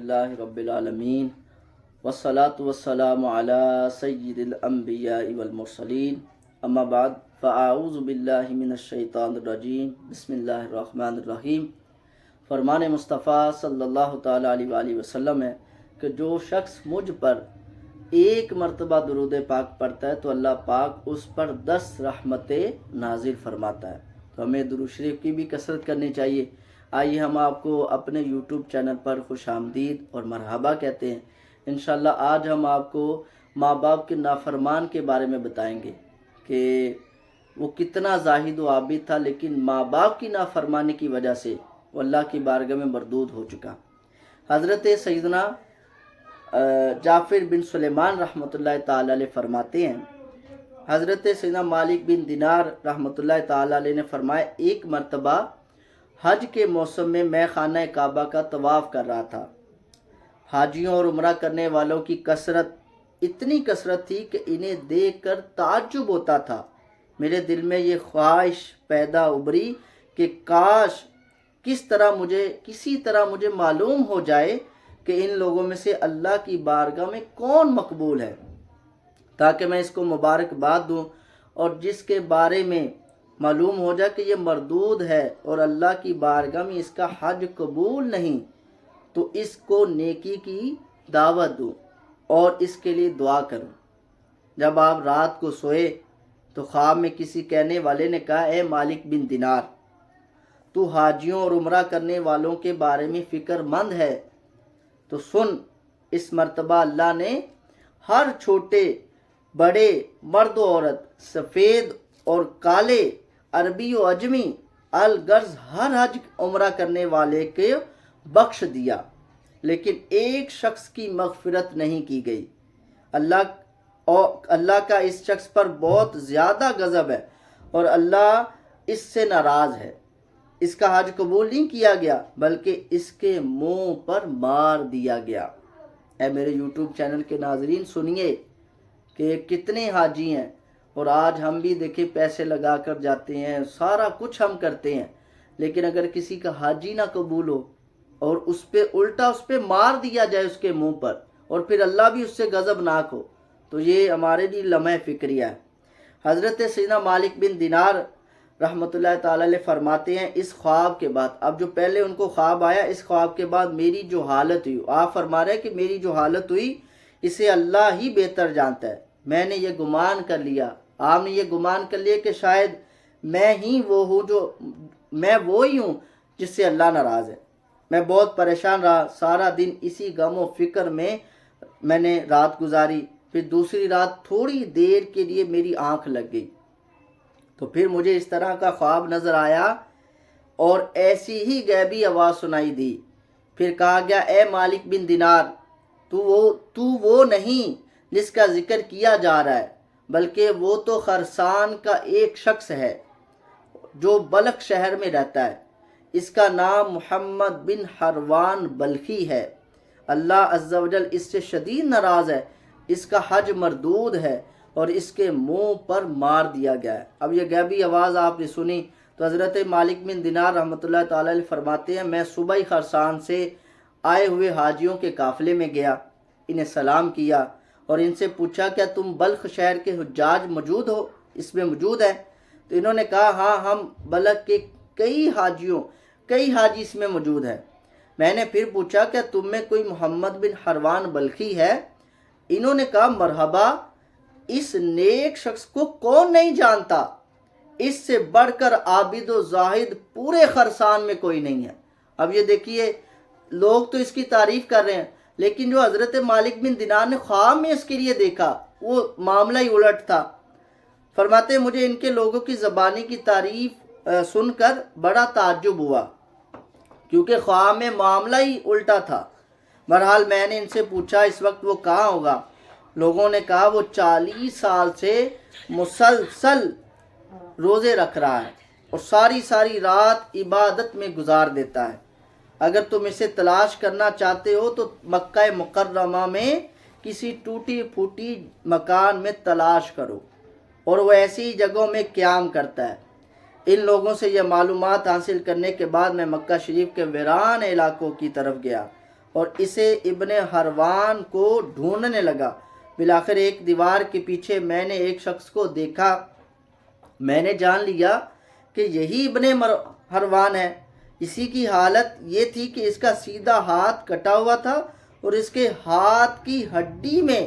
للہ رب العالمین والصلاة والسلام علی سید الانبیاء والمرسلین اما بعد فاعوذ باللہ من الشیطان الرجیم بسم اللہ الرحمن الرحیم۔ فرمان مصطفیٰ صلی اللہ تعالیٰ علیہ وآلہ وسلم ہے کہ جو شخص مجھ پر ایک مرتبہ درود پاک پڑھتا ہے تو اللہ پاک اس پر 10 رحمتیں نازل فرماتا ہے۔ تو ہمیں درود شریف کی بھی کثرت کرنی چاہیے۔ آئیے ہم آپ کو اپنے یوٹیوب چینل پر خوش آمدید اور مرحبا کہتے ہیں۔ انشاءاللہ آج ہم آپ کو ماں باپ کے نافرمان کے بارے میں بتائیں گے کہ وہ کتنا زاہد و عابد تھا، لیکن ماں باپ کی نافرمانی کی وجہ سے وہ اللہ کی بارگاہ میں مردود ہو چکا۔ حضرت سیدنا جعفر بن سلیمان رحمۃ اللہ تعالی علیہ فرماتے ہیں، حضرت سیدنا مالک بن دینار رحمۃ اللہ تعالی علیہ نے فرمایا، ایک مرتبہ حج کے موسم میں خانہ کعبہ کا طواف کر رہا تھا۔ حاجیوں اور عمرہ کرنے والوں کی کثرت اتنی کثرت تھی کہ انہیں دیکھ کر تعجب ہوتا تھا۔ میرے دل میں یہ خواہش پیدا ابھری کہ کاش کسی طرح مجھے معلوم ہو جائے کہ ان لوگوں میں سے اللہ کی بارگاہ میں کون مقبول ہے، تاکہ میں اس کو مبارکباد دوں، اور جس کے بارے میں معلوم ہو جائے کہ یہ مردود ہے اور اللہ کی بارگاہ میں اس کا حج قبول نہیں، تو اس کو نیکی کی دعوت دوں اور اس کے لیے دعا کروں۔ جب آپ رات کو سوئے تو خواب میں کسی کہنے والے نے کہا، اے مالک بن دینار، تو حاجیوں اور عمرہ کرنے والوں کے بارے میں فکر مند ہے تو سن، اس مرتبہ اللہ نے ہر چھوٹے بڑے مرد و عورت، سفید اور کالے، عربی و عجمی، الغرض ہر حج عمرہ کرنے والے کے بخش دیا، لیکن ایک شخص کی مغفرت نہیں کی گئی۔ اللہ کا اس شخص پر بہت زیادہ غضب ہے اور اللہ اس سے ناراض ہے۔ اس کا حج قبول نہیں کیا گیا بلکہ اس کے منہ پر مار دیا گیا۔ اے میرے یوٹیوب چینل کے ناظرین، سنیے کہ کتنے حاجی ہیں، اور آج ہم بھی دیکھیں پیسے لگا کر جاتے ہیں، سارا کچھ ہم کرتے ہیں، لیکن اگر کسی کا حاجی نہ قبول ہو اور اس پہ مار دیا جائے اس کے منہ پر، اور پھر اللہ بھی اس سے غضبناک ہو، تو یہ ہمارے لیے لمحہ فکریہ ہے۔ حضرت سیدنا مالک بن دینار رحمۃ اللہ تعالی علیہ فرماتے ہیں، اس خواب کے بعد، اب جو پہلے ان کو خواب آیا، اس خواب کے بعد میری جو حالت ہوئی، آپ فرما رہے ہیں کہ میری جو حالت ہوئی اسے اللہ ہی بہتر جانتا ہے۔ میں نے یہ گمان کر لیا، آپ نے یہ گمان کر لیا کہ شاید میں وہی ہوں جس سے اللہ ناراض ہے۔ میں بہت پریشان رہا، سارا دن اسی غم و فکر میں نے رات گزاری۔ پھر دوسری رات تھوڑی دیر کے لیے میری آنکھ لگ گئی، تو پھر مجھے اس طرح کا خواب نظر آیا اور ایسی ہی غیبی آواز سنائی دی۔ پھر کہا گیا، اے مالک بن دینار، تو وہ نہیں جس کا ذکر کیا جا رہا ہے، بلکہ وہ تو خرسان کا ایک شخص ہے جو بلخ شہر میں رہتا ہے۔ اس کا نام محمد بن حروان بلخی ہے۔ اللہ عز و جل اس سے شدید ناراض ہے، اس کا حج مردود ہے اور اس کے منہ پر مار دیا گیا ہے۔ اب یہ غیبی آواز آپ نے سنی تو حضرت مالک بن دینار رحمۃ اللہ تعالی علیہ فرماتے ہیں، میں صبح ہی خرسان سے آئے ہوئے حاجیوں کے قافلے میں گیا، انہیں سلام کیا اور ان سے پوچھا، کیا تم بلخ شہر کے حجاج اس میں موجود ہیں؟ تو انہوں نے کہا، ہاں، ہم بلخ کے کئی حاجی اس میں موجود ہیں۔ میں نے پھر پوچھا، کیا تم میں کوئی محمد بن حروان بلخی ہے؟ انہوں نے کہا، مرحبا، اس نیک شخص کو کون نہیں جانتا، اس سے بڑھ کر عابد و زاہد پورے خرسان میں کوئی نہیں ہے۔ اب یہ دیکھیے، لوگ تو اس کی تعریف کر رہے ہیں، لیکن جو حضرت مالک بن دینار نے خواب میں اس کے لیے دیکھا وہ معاملہ ہی الٹ تھا۔ فرماتے ہیں، مجھے ان کے لوگوں کی زبانی کی تعریف سن کر بڑا تعجب ہوا، کیونکہ خواب میں معاملہ ہی الٹا تھا۔ بہرحال میں نے ان سے پوچھا، اس وقت وہ کہاں ہوگا؟ لوگوں نے کہا، وہ 40 سال سے مسلسل روزے رکھ رہا ہے اور ساری رات عبادت میں گزار دیتا ہے۔ اگر تم اسے تلاش کرنا چاہتے ہو تو مکہ مکرمہ میں کسی ٹوٹی پھوٹی مکان میں تلاش کرو، اور وہ ایسی جگہوں میں قیام کرتا ہے۔ ان لوگوں سے یہ معلومات حاصل کرنے کے بعد میں مکہ شریف کے ویران علاقوں کی طرف گیا اور اسے ابن حروان کو ڈھونڈنے لگا۔ بالآخر ایک دیوار کے پیچھے میں نے ایک شخص کو دیکھا۔ میں نے جان لیا کہ یہی ابن حروان ہے۔ اسی کی حالت یہ تھی کہ اس کا سیدھا ہاتھ کٹا ہوا تھا اور اس کے ہاتھ کی ہڈی میں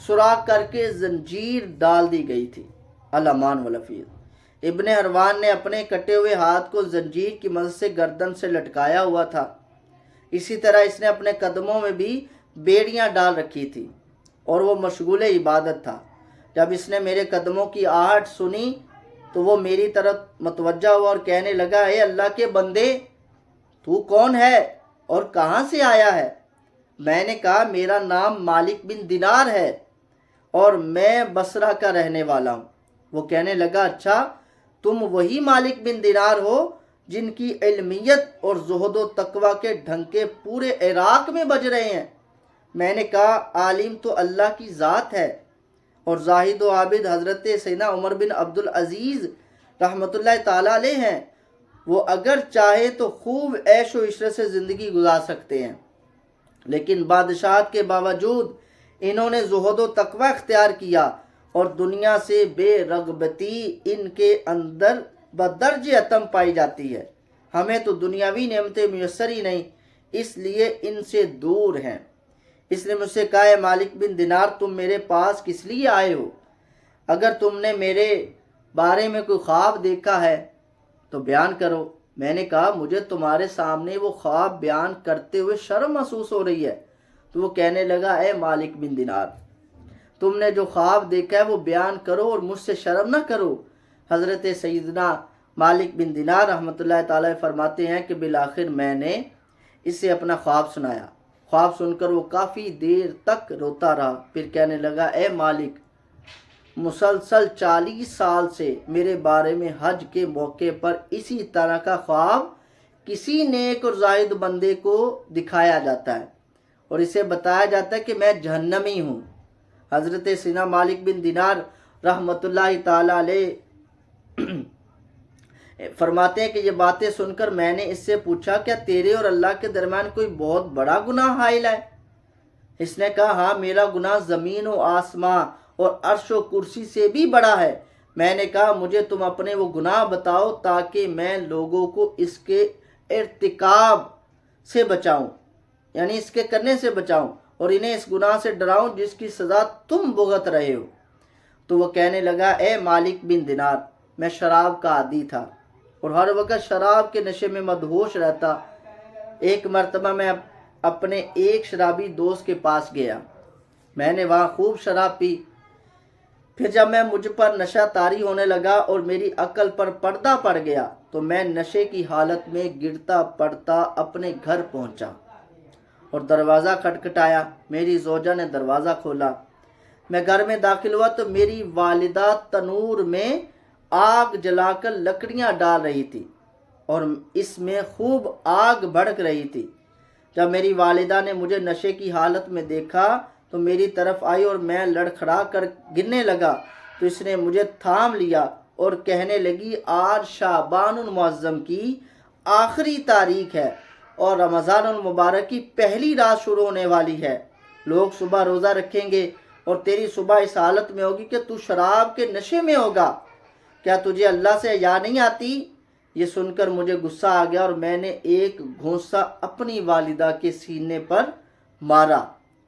سوراخ کر کے زنجیر ڈال دی گئی تھی۔ الامان والحفیظ۔ ابن حروان نے اپنے کٹے ہوئے ہاتھ کو زنجیر کی مدد سے گردن سے لٹکایا ہوا تھا۔ اسی طرح اس نے اپنے قدموں میں بھی بیڑیاں ڈال رکھی تھی اور وہ مشغول عبادت تھا۔ جب اس نے میرے قدموں کی آہٹ سنی تو وہ میری طرف متوجہ ہوا اور کہنے لگا، اے اللہ کے بندے، تو کون ہے اور کہاں سے آیا ہے؟ میں نے کہا، میرا نام مالک بن دینار ہے اور میں بصرہ کا رہنے والا ہوں۔ وہ کہنے لگا، اچھا، تم وہی مالک بن دینار ہو جن کی علمیت اور زہد و تقوی کے ڈھنکے پورے عراق میں بج رہے ہیں؟ میں نے کہا، عالم تو اللہ کی ذات ہے اور زاہد و عابد حضرت سیدنا عمر بن عبدالعزیز رحمۃ اللہ تعالیٰ علیہ ہیں۔ وہ اگر چاہے تو خوب عیش و عشرت سے زندگی گزار سکتے ہیں، لیکن بادشاہت کے باوجود انہوں نے زہد و تقوی اختیار کیا اور دنیا سے بے رغبتی ان کے اندر بدرجہ اتم پائی جاتی ہے۔ ہمیں تو دنیاوی نعمتیں میسر ہی نہیں، اس لیے ان سے دور ہیں۔ اس نے مجھ سے کہا، اے مالک بن دینار، تم میرے پاس کس لیے آئے ہو؟ اگر تم نے میرے بارے میں کوئی خواب دیکھا ہے تو بیان کرو۔ میں نے کہا، مجھے تمہارے سامنے وہ خواب بیان کرتے ہوئے شرم محسوس ہو رہی ہے۔ تو وہ کہنے لگا، اے مالک بن دینار، تم نے جو خواب دیکھا ہے وہ بیان کرو اور مجھ سے شرم نہ کرو۔ حضرت سیدنا مالک بن دینار رحمۃ اللہ تعالی فرماتے ہیں کہ بالآخر میں نے اسے اپنا خواب سنایا۔ خواب سن کر وہ کافی دیر تک روتا رہا، پھر کہنے لگا، اے مالک، مسلسل 40 سال سے میرے بارے میں حج کے موقع پر اسی طرح کا خواب کسی نیک اور زاہد بندے کو دکھایا جاتا ہے اور اسے بتایا جاتا ہے کہ میں جہنمی ہوں۔ حضرت سیدنا مالک بن دینار رحمۃ اللہ تعالی علیہ فرماتے ہیں کہ یہ باتیں سن کر میں نے اس سے پوچھا، کیا تیرے اور اللہ کے درمیان کوئی بہت بڑا گناہ حائل ہے؟ اس نے کہا، ہاں، میرا گناہ زمین و آسمان اور عرش و کرسی سے بھی بڑا ہے۔ میں نے کہا، مجھے تم اپنے وہ گناہ بتاؤ تاکہ میں لوگوں کو اس کے ارتکاب سے بچاؤں، یعنی اس کے کرنے سے بچاؤں، اور انہیں اس گناہ سے ڈراؤں جس کی سزا تم بھگت رہے ہو۔ تو وہ کہنے لگا، اے مالک بن دینار، میں شراب کا عادی تھا اور ہر وقت شراب کے نشے میں مدہوش رہتا۔ ایک مرتبہ میں اپنے ایک شرابی دوست کے پاس گیا، میں نے وہاں خوب شراب پی۔ پھر جب مجھ پر نشہ طاری ہونے لگا اور میری عقل پر پردہ پڑ گیا تو میں نشے کی حالت میں گرتا پڑتا اپنے گھر پہنچا اور دروازہ کھٹکھٹایا۔ میری زوجہ نے دروازہ کھولا۔ میں گھر میں داخل ہوا تو میری والدہ تنور میں آگ جلا کر لکڑیاں ڈال رہی تھی اور اس میں خوب آگ بھڑک رہی تھی۔ جب میری والدہ نے مجھے نشے کی حالت میں دیکھا تو میری طرف آئی اور میں لڑکھڑا کر گرنے لگا تو اس نے مجھے تھام لیا اور کہنے لگی، آج شعبان المعظم کی آخری تاریخ ہے اور رمضان المبارک کی پہلی رات شروع ہونے والی ہے۔ لوگ صبح روزہ رکھیں گے اور تیری صبح اس حالت میں ہوگی کہ تو شراب کے نشے میں ہوگا۔ کیا تجھے اللہ سے حیا نہیں آتی؟ یہ سن کر مجھے غصہ آ گیا اور میں نے ایک گھونسا اپنی والدہ کے سینے پر مارا،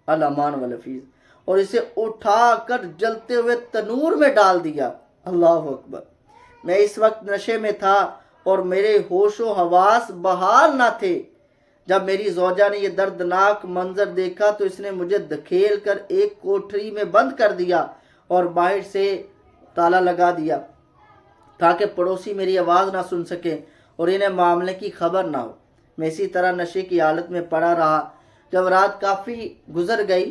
الامان والحفیظ، اور اسے اٹھا کر جلتے ہوئے تنور میں ڈال دیا۔ اللہ اکبر۔ میں اس وقت نشے میں تھا اور میرے ہوش و حواس بحال نہ تھے۔ جب میری زوجہ نے یہ دردناک منظر دیکھا تو اس نے مجھے دھکیل کر ایک کوٹھری میں بند کر دیا اور باہر سے تالا لگا دیا تاکہ پڑوسی میری آواز نہ سن سکیں اور انہیں معاملے کی خبر نہ ہو۔ میں اسی طرح نشے کی حالت میں پڑا رہا۔ جب رات کافی گزر گئی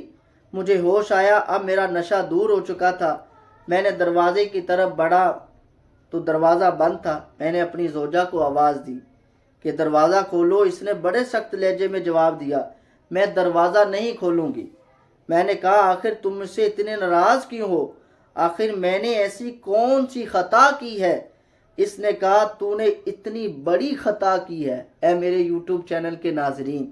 مجھے ہوش آیا، اب میرا نشہ دور ہو چکا تھا۔ میں نے دروازے کی طرف بڑھا تو دروازہ بند تھا۔ میں نے اپنی زوجہ کو آواز دی کہ دروازہ کھولو۔ اس نے بڑے سخت لہجے میں جواب دیا، میں دروازہ نہیں کھولوں گی۔ میں نے کہا، آخر تم مجھ سے اتنے ناراض کیوں ہو؟ آخر میں نے ایسی کون سی خطا کی ہے؟ اس نے کہا، تو نے اتنی بڑی خطا کی ہے اے میرے یوٹیوب چینل کے ناظرین،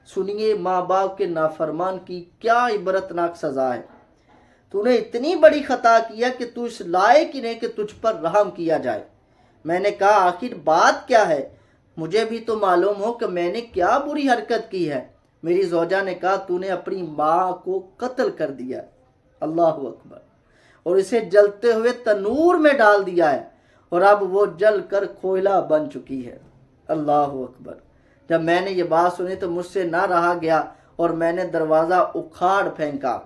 سنیے ماں باپ کے نافرمان کی کیا عبرتناک سزا ہے۔ تو نے اتنی بڑی خطا کیا کہ تو اس لائق ہی نہیں کہ تجھ پر رحم کیا جائے۔ میں نے کہا آخر بات کیا ہے؟ مجھے بھی تو معلوم ہو کہ میں نے کیا بری حرکت کی ہے۔ میری زوجہ نے کہا تو نے اپنی ماں کو قتل کر دیا۔ اللہ اکبر۔ اور اسے جلتے ہوئے تنور میں ڈال دیا ہے اور اب وہ جل کر کوئلہ بن چکی ہے۔ اللہ اکبر۔ جب میں نے یہ بات سنی تو مجھ سے نہ رہا گیا اور میں نے دروازہ اکھاڑ پھینکا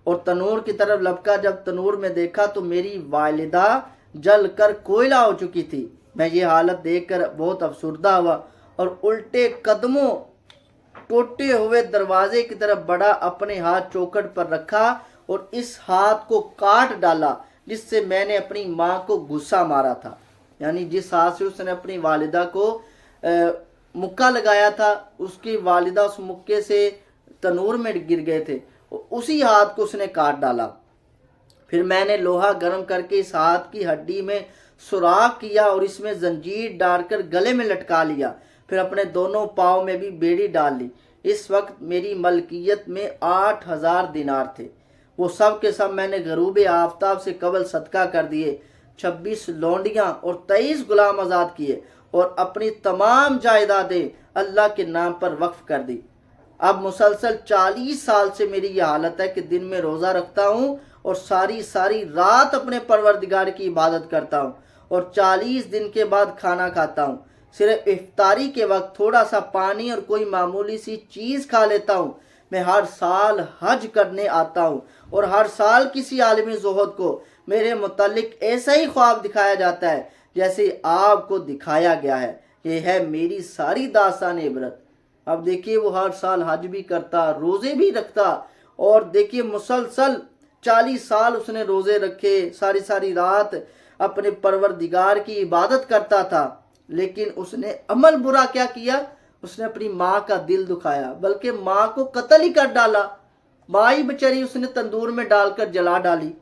اور تنور کی طرف لپکا۔ جب تنور میں دیکھا تو میری والدہ جل کر کوئلہ ہو چکی تھی۔ میں یہ حالت دیکھ کر بہت افسردہ ہوا اور الٹے قدموں ٹوٹے ہوئے دروازے کی طرف بڑھا، اپنے ہاتھ چوکھٹ پر رکھا اور اس ہاتھ کو کاٹ ڈالا جس سے میں نے اپنی ماں کو غصہ مارا تھا۔ یعنی جس ہاتھ سے اس نے اپنی والدہ کو مکہ لگایا تھا، اس کی والدہ اس مکے سے تنور میں گر گئے تھے، اسی ہاتھ کو اس نے کاٹ ڈالا۔ پھر میں نے لوہا گرم کر کے اس ہاتھ کی ہڈی میں سوراخ کیا اور اس میں زنجیر ڈال کر گلے میں لٹکا لیا۔ پھر اپنے دونوں پاؤں میں بھی بیڑی ڈال لی۔ اس وقت میری ملکیت میں 8,000 دینار تھے، وہ سب کے سب میں نے غروب آفتاب سے قبل صدقہ کر دیے۔ 26 لونڈیاں اور 23 غلام آزاد کیے اور اپنی تمام جائیدادیں اللہ کے نام پر وقف کر دی۔ اب مسلسل 40 سال سے میری یہ حالت ہے کہ دن میں روزہ رکھتا ہوں اور ساری رات اپنے پروردگار کی عبادت کرتا ہوں اور 40 دن کے بعد کھانا کھاتا ہوں۔ صرف افطاری کے وقت تھوڑا سا پانی اور کوئی معمولی سی چیز کھا لیتا ہوں۔ میں ہر سال حج کرنے آتا ہوں اور ہر سال کسی عالمی زہد کو میرے متعلق ایسا ہی خواب دکھایا جاتا ہے جیسے آپ کو دکھایا گیا ہے۔ یہ ہے میری ساری داستان عبرت۔ اب دیکھیے وہ ہر سال حج بھی کرتا، روزے بھی رکھتا، اور دیکھیے مسلسل 40 سال اس نے روزے رکھے، ساری رات اپنے پروردگار کی عبادت کرتا تھا، لیکن اس نے عمل برا کیا کیا؟ اس نے اپنی ماں کا دل دکھایا، بلکہ ماں کو قتل ہی کر ڈالا۔ ماں ہی بچاری اس نے تندور میں ڈال کر جلا ڈالی۔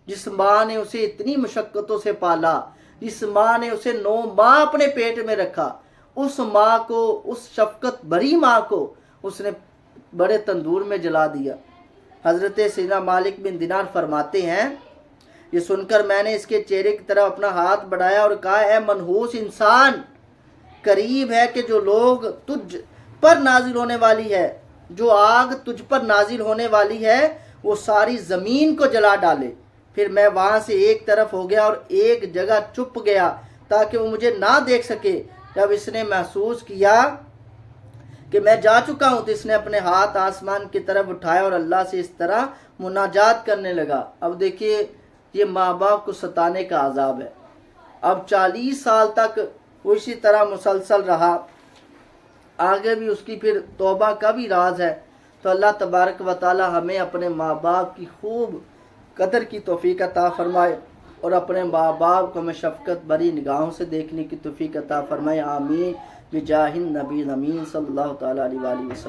جس ماں نے اسے اتنی مشقتوں سے پالا، جس ماں نے اسے 9 ماہ اپنے پیٹ میں رکھا، اس ماں کو، اس شفقت بری ماں کو اس نے بڑے تندور میں جلا دیا۔ حضرت سیدنا مالک بن دینار فرماتے ہیں، یہ سن کر میں نے اس کے چہرے کی طرف اپنا ہاتھ بڑھایا اور کہا، اے منحوس انسان، قریب ہے کہ جو لوگ تجھ پر نازل ہونے والی ہے، جو آگ تجھ پر نازل ہونے والی ہے، وہ ساری زمین کو جلا ڈالے۔ پھر میں وہاں سے ایک طرف ہو گیا اور ایک جگہ چھپ گیا تاکہ وہ مجھے نہ دیکھ سکے۔ جب اس نے محسوس کیا کہ میں جا چکا ہوں تو اس نے اپنے ہاتھ آسمان کی طرف اٹھایا اور اللہ سے اس طرح مناجات کرنے لگا۔ اب دیکھیے یہ ماں باپ کو ستانے کا عذاب ہے۔ اب 40 سال تک وہ اسی طرح مسلسل رہا، آگے بھی اس کی پھر توبہ کا بھی راز ہے۔ تو اللہ تبارک و تعالی ہمیں اپنے ماں باپ کی خوب قدر کی توفیق عطا فرمائے اور اپنے ماں باپ کو ہمیں شفقت بری نگاہوں سے دیکھنے کی توفیق عطا فرمائے۔ آمین بجاہ النبی امین صلی اللہ تعالیٰ علیہ وآلہ وسلم۔